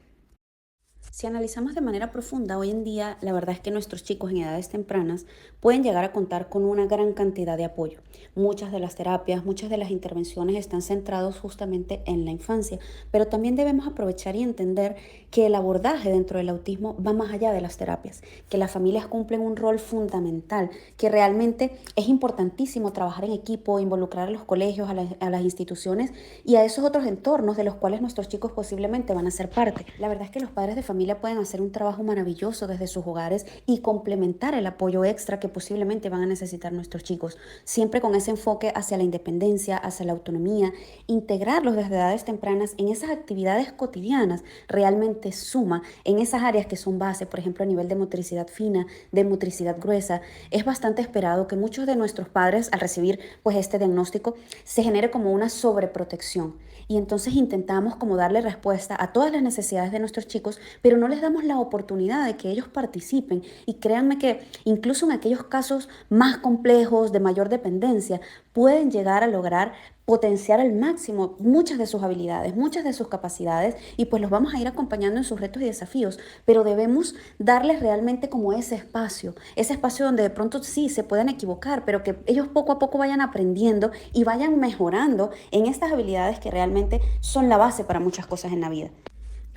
Si analizamos de manera profunda, hoy en día la verdad es que nuestros chicos en edades tempranas pueden llegar a contar con una gran cantidad de apoyo. Muchas de las terapias, muchas de las intervenciones están centrados justamente en la infancia, pero también debemos aprovechar y entender que el abordaje dentro del autismo va más allá de las terapias, que las familias cumplen un rol fundamental, que realmente es importantísimo trabajar en equipo, involucrar a los colegios, a las instituciones y a esos otros entornos de los cuales nuestros chicos posiblemente van a ser parte. La verdad es que los padres de familia pueden hacer un trabajo maravilloso desde sus hogares y complementar el apoyo extra que posiblemente van a necesitar nuestros chicos, siempre con ese enfoque hacia la independencia, hacia la autonomía, integrarlos desde edades tempranas en esas actividades cotidianas realmente suma en esas áreas que son base, por ejemplo a nivel de motricidad fina, de motricidad gruesa. Es bastante esperado que muchos de nuestros padres al recibir pues este diagnóstico se genere como una sobreprotección y entonces intentamos como darle respuesta a todas las necesidades de nuestros chicos, pero no les damos la oportunidad de que ellos participen y créanme que incluso en aquellos casos más complejos de mayor dependencia pueden llegar a lograr potenciar al máximo muchas de sus habilidades, muchas de sus capacidades y pues los vamos a ir acompañando en sus retos y desafíos, pero debemos darles realmente como ese espacio donde de pronto sí se puedan equivocar, pero que ellos poco a poco vayan aprendiendo y vayan mejorando en estas habilidades que realmente son la base para muchas cosas en la vida.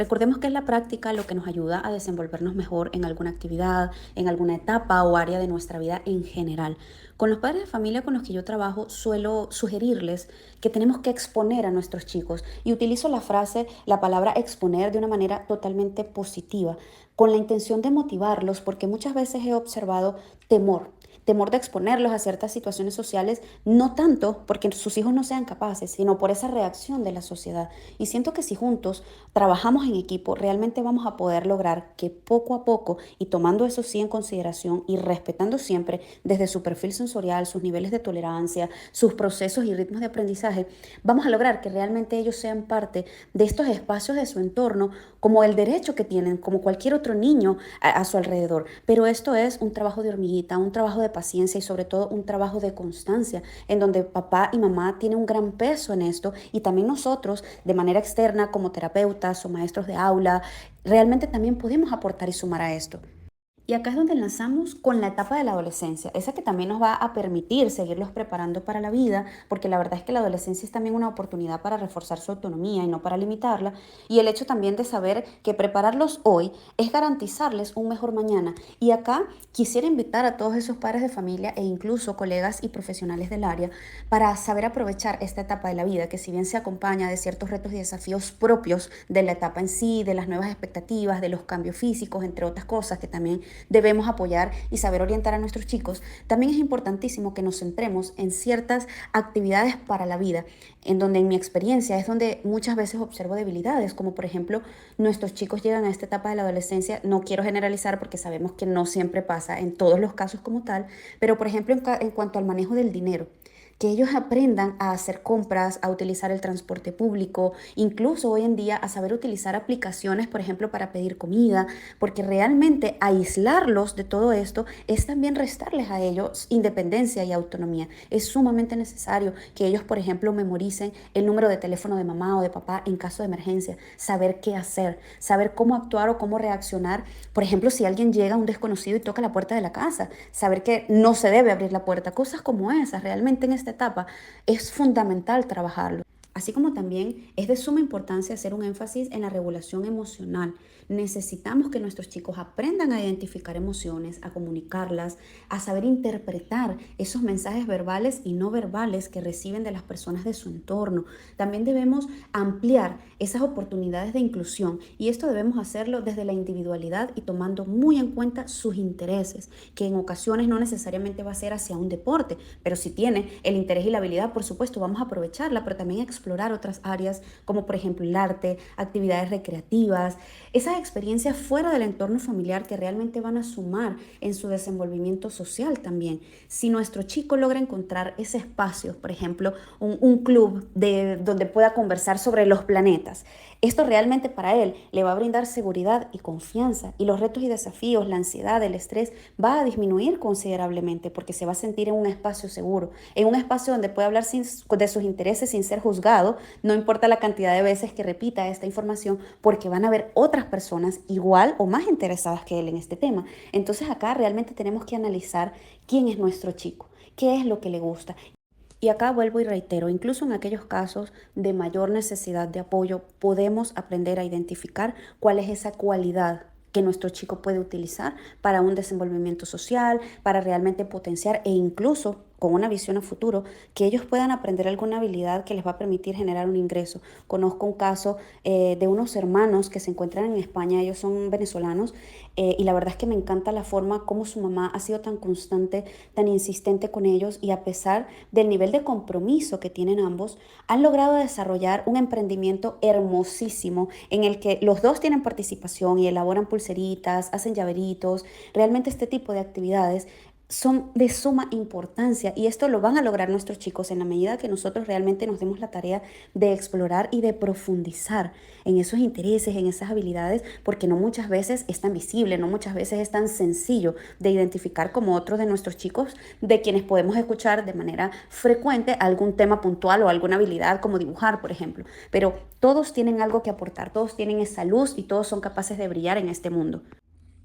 Recordemos que es la práctica lo que nos ayuda a desenvolvernos mejor en alguna actividad, en alguna etapa o área de nuestra vida en general. Con los padres de familia con los que yo trabajo suelo sugerirles que tenemos que exponer a nuestros chicos y utilizo la palabra exponer de una manera totalmente positiva, con la intención de motivarlos porque muchas veces he observado temor de exponerlos a ciertas situaciones sociales, no tanto porque sus hijos no sean capaces, sino por esa reacción de la sociedad. Y siento que si juntos trabajamos en equipo, realmente vamos a poder lograr que poco a poco, y tomando eso sí en consideración y respetando siempre desde su perfil sensorial, sus niveles de tolerancia, sus procesos y ritmos de aprendizaje, vamos a lograr que realmente ellos sean parte de estos espacios de su entorno como el derecho que tienen, como cualquier otro niño a su alrededor. Pero esto es un trabajo de hormiguita, un trabajo de paciencia y sobre todo un trabajo de constancia, en donde papá y mamá tienen un gran peso en esto y también nosotros de manera externa como terapeutas o maestros de aula, realmente también podemos aportar y sumar a esto. Y acá es donde enlazamos con la etapa de la adolescencia, esa que también nos va a permitir seguirlos preparando para la vida, porque la verdad es que la adolescencia es también una oportunidad para reforzar su autonomía y no para limitarla, y el hecho también de saber que prepararlos hoy es garantizarles un mejor mañana. Y acá quisiera invitar a todos esos padres de familia e incluso colegas y profesionales del área para saber aprovechar esta etapa de la vida, que si bien se acompaña de ciertos retos y desafíos propios de la etapa en sí, de las nuevas expectativas, de los cambios físicos, entre otras cosas que también debemos apoyar y saber orientar a nuestros chicos, también es importantísimo que nos centremos en ciertas actividades para la vida, en donde en mi experiencia es donde muchas veces observo debilidades, como por ejemplo nuestros chicos llegan a esta etapa de la adolescencia, no quiero generalizar porque sabemos que no siempre pasa en todos los casos como tal, pero por ejemplo en cuanto al manejo del dinero, que ellos aprendan a hacer compras, a utilizar el transporte público, incluso hoy en día a saber utilizar aplicaciones, por ejemplo, para pedir comida, porque realmente aislarlos de todo esto es también restarles a ellos independencia y autonomía. Es sumamente necesario que ellos, por ejemplo, memoricen el número de teléfono de mamá o de papá en caso de emergencia, saber qué hacer, saber cómo actuar o cómo reaccionar. Por ejemplo, si alguien llega, un desconocido, y toca la puerta de la casa, saber que no se debe abrir la puerta, cosas como esas, realmente en esta etapa es fundamental trabajarlo. Así como también es de suma importancia hacer un énfasis en la regulación emocional. Necesitamos que nuestros chicos aprendan a identificar emociones, a comunicarlas, a saber interpretar esos mensajes verbales y no verbales que reciben de las personas de su entorno. También debemos ampliar esas oportunidades de inclusión, y esto debemos hacerlo desde la individualidad y tomando muy en cuenta sus intereses, que en ocasiones no necesariamente va a ser hacia un deporte, pero si tiene el interés y la habilidad, por supuesto, vamos a aprovecharla, pero también explorar otras áreas como por ejemplo el arte, actividades recreativas, esas experiencias fuera del entorno familiar que realmente van a sumar en su desenvolvimiento social también. Si nuestro chico logra encontrar ese espacio, por ejemplo, un club donde pueda conversar sobre los planetas, esto realmente para él le va a brindar seguridad y confianza, y los retos y desafíos, la ansiedad, el estrés va a disminuir considerablemente porque se va a sentir en un espacio seguro, en un espacio donde puede hablar de sus intereses sin ser juzgado, no importa la cantidad de veces que repita esta información, porque van a haber otras personas igual o más interesadas que él en este tema. Entonces acá realmente tenemos que analizar quién es nuestro chico, qué es lo que le gusta. Y acá vuelvo y reitero, incluso en aquellos casos de mayor necesidad de apoyo, podemos aprender a identificar cuál es esa cualidad que nuestro chico puede utilizar para un desenvolvimiento social, para realmente potenciar e incluso con una visión a futuro, que ellos puedan aprender alguna habilidad que les va a permitir generar un ingreso. Conozco un caso de unos hermanos que se encuentran en España, ellos son venezolanos, y la verdad es que me encanta la forma como su mamá ha sido tan constante, tan insistente con ellos, y a pesar del nivel de compromiso que tienen ambos, han logrado desarrollar un emprendimiento hermosísimo en el que los dos tienen participación y elaboran pulseritas, hacen llaveritos, realmente este tipo de actividades son de suma importancia, y esto lo van a lograr nuestros chicos en la medida que nosotros realmente nos demos la tarea de explorar y de profundizar en esos intereses, en esas habilidades, porque no muchas veces es tan visible, no muchas veces es tan sencillo de identificar como otros de nuestros chicos, de quienes podemos escuchar de manera frecuente algún tema puntual o alguna habilidad como dibujar, por ejemplo. Pero todos tienen algo que aportar, todos tienen esa luz y todos son capaces de brillar en este mundo.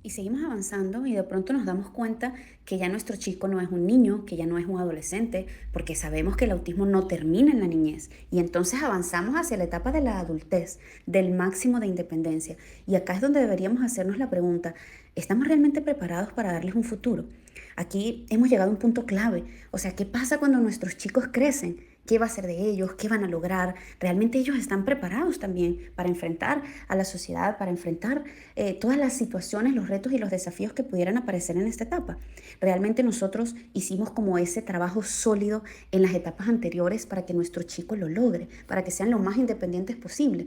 Y seguimos avanzando y de pronto nos damos cuenta que ya nuestro chico no es un niño, que ya no es un adolescente, porque sabemos que el autismo no termina en la niñez. Y entonces avanzamos hacia la etapa de la adultez, del máximo de independencia. Y acá es donde deberíamos hacernos la pregunta, ¿estamos realmente preparados para darles un futuro? Aquí hemos llegado a un punto clave. O sea, ¿qué pasa cuando nuestros chicos crecen? ¿Qué va a ser de ellos? ¿Qué van a lograr? ¿Realmente ellos están preparados también para enfrentar a la sociedad, para enfrentar todas las situaciones, los retos y los desafíos que pudieran aparecer en esta etapa? Realmente nosotros hicimos como ese trabajo sólido en las etapas anteriores para que nuestro chico lo logre, para que sean lo más independientes posible.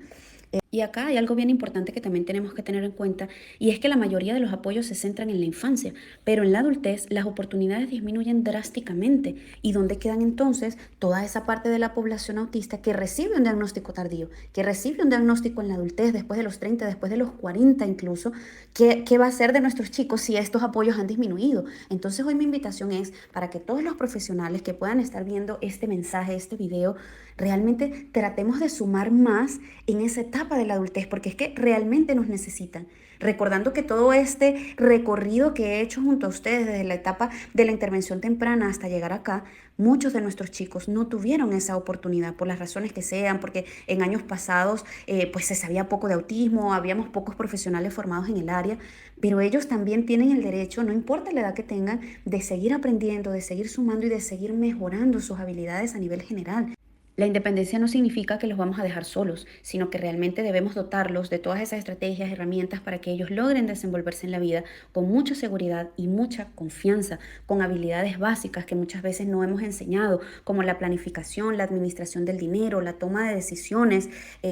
Y acá hay algo bien importante que también tenemos que tener en cuenta, y es que la mayoría de los apoyos se centran en la infancia, pero en la adultez las oportunidades disminuyen drásticamente. ¿Y dónde quedan entonces toda esa parte de la población autista que recibe un diagnóstico tardío, que recibe un diagnóstico en la adultez después de los 30, después de los 40 incluso? ¿Qué va a ser de nuestros chicos si estos apoyos han disminuido? Entonces hoy mi invitación es para que todos los profesionales que puedan estar viendo este mensaje, este video, realmente tratemos de sumar más en esa etapa etapa de la adultez, porque es que realmente nos necesitan. Recordando que todo este recorrido que he hecho junto a ustedes desde la etapa de la intervención temprana hasta llegar acá, muchos de nuestros chicos no tuvieron esa oportunidad por las razones que sean, porque en años pasados pues se sabía poco de autismo, habíamos pocos profesionales formados en el área, pero ellos también tienen el derecho, no importa la edad que tengan, de seguir aprendiendo, de seguir sumando y de seguir mejorando sus habilidades a nivel general. La independencia no significa que los vamos a dejar solos, sino que realmente debemos dotarlos de todas esas estrategias, herramientas para que ellos logren desenvolverse en la vida con mucha seguridad y mucha confianza, con habilidades básicas que muchas veces no hemos enseñado, como la planificación, la administración del dinero, la toma de decisiones,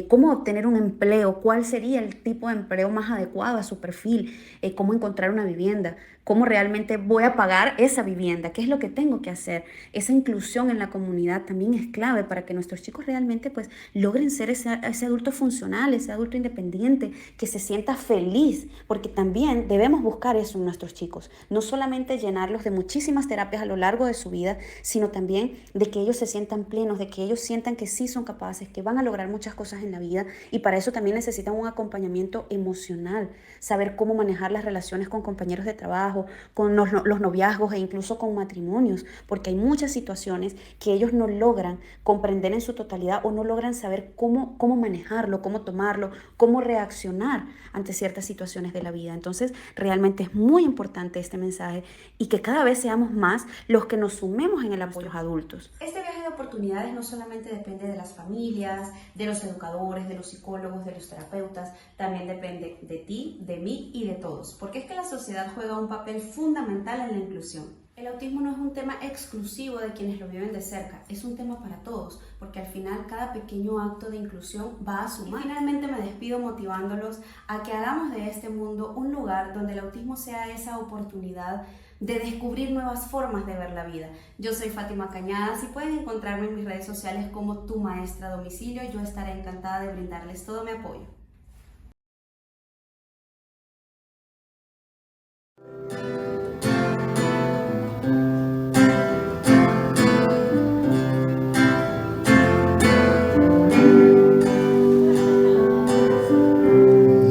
cómo obtener un empleo, cuál sería el tipo de empleo más adecuado a su perfil, cómo encontrar una vivienda, cómo realmente voy a pagar esa vivienda, qué es lo que tengo que hacer. Esa inclusión en la comunidad también es clave para que nuestros chicos realmente pues logren ser ese adulto funcional, ese adulto independiente, que se sienta feliz, porque también debemos buscar eso en nuestros chicos, no solamente llenarlos de muchísimas terapias a lo largo de su vida, sino también de que ellos se sientan plenos, de que ellos sientan que sí son capaces, que van a lograr muchas cosas en la vida, y para eso también necesitan un acompañamiento emocional, saber cómo manejar las relaciones con compañeros de trabajo, con los noviazgos e incluso con matrimonios, porque hay muchas situaciones que ellos no logran comprender en su totalidad o no logran saber cómo manejarlo, cómo tomarlo, cómo reaccionar ante ciertas situaciones de la vida. Entonces, realmente es muy importante este mensaje y que cada vez seamos más los que nos sumemos en el apoyo a los adultos. Este viaje de oportunidades no solamente depende de las familias, de los educadores, de los psicólogos, de los terapeutas, también depende de ti, de mí y de todos, porque es que la sociedad juega un papel fundamental en la inclusión. El autismo no es un tema exclusivo de quienes lo viven de cerca, es un tema para todos, porque al final cada pequeño acto de inclusión va a sumar. Y finalmente me despido motivándolos a que hagamos de este mundo un lugar donde el autismo sea esa oportunidad de descubrir nuevas formas de ver la vida. Yo soy Fátima Cañadas y pueden encontrarme en mis redes sociales como Tu Maestra a Domicilio. Yo estaré encantada de brindarles todo mi apoyo.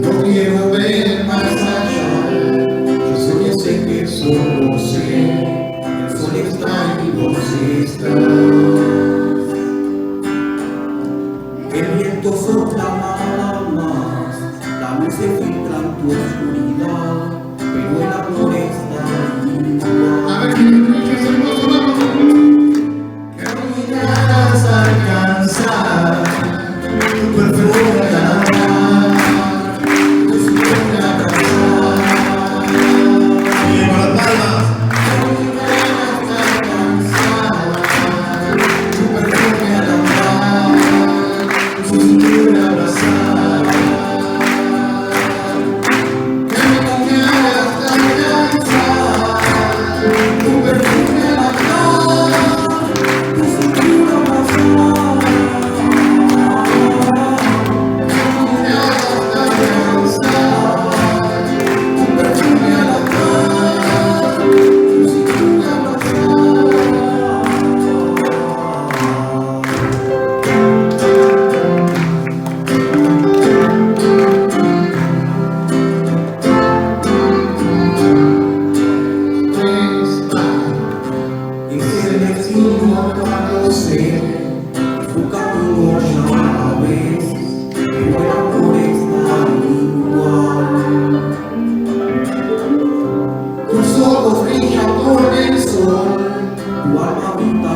No quiero ver más allá, yo solo sé que solo sé, el sol está y vos estás. El viento sopla nada más, la luz se filtra en tu oscuridad, pero el amor está igual. A ver, que no llegarás a alcanzar tu perfecta. Tus ojos brillan por el sol, tu alma habita